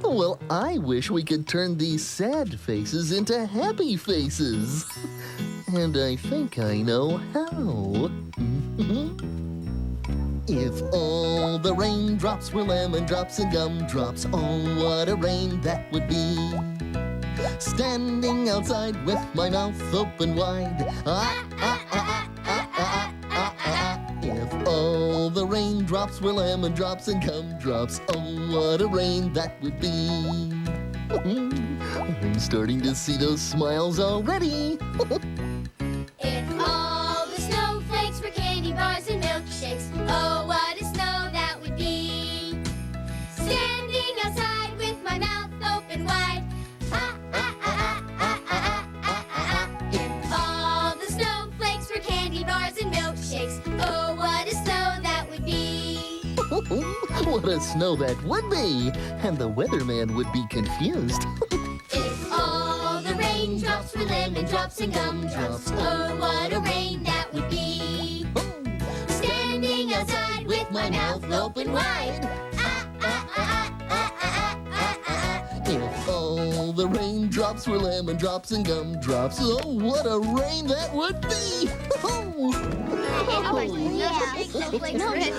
Well, I wish we could turn these sad faces into happy faces. And I think I know how. If all the raindrops were lemon drops and gumdrops, oh, what a rain that would be. Standing outside with my mouth open wide. If all the raindrops were lemon drops and gumdrops, oh, what a rain that would be. I'm starting to see those smiles already. If all the snowflakes were candy bars and milkshakes, oh, what a snow that would be. Standing outside with my mouth open wide. If all the snowflakes were candy bars and milkshakes, oh, what a snow that would be. What a snow that would be! And the weatherman would be confused. If all the raindrops were lemon drops and gumdrops, oh, what a rain that would be. Standing outside with my mouth open wide. If all the raindrops were lemon drops and gumdrops, oh, what a rain that would be! Oh my goodness. Yeah.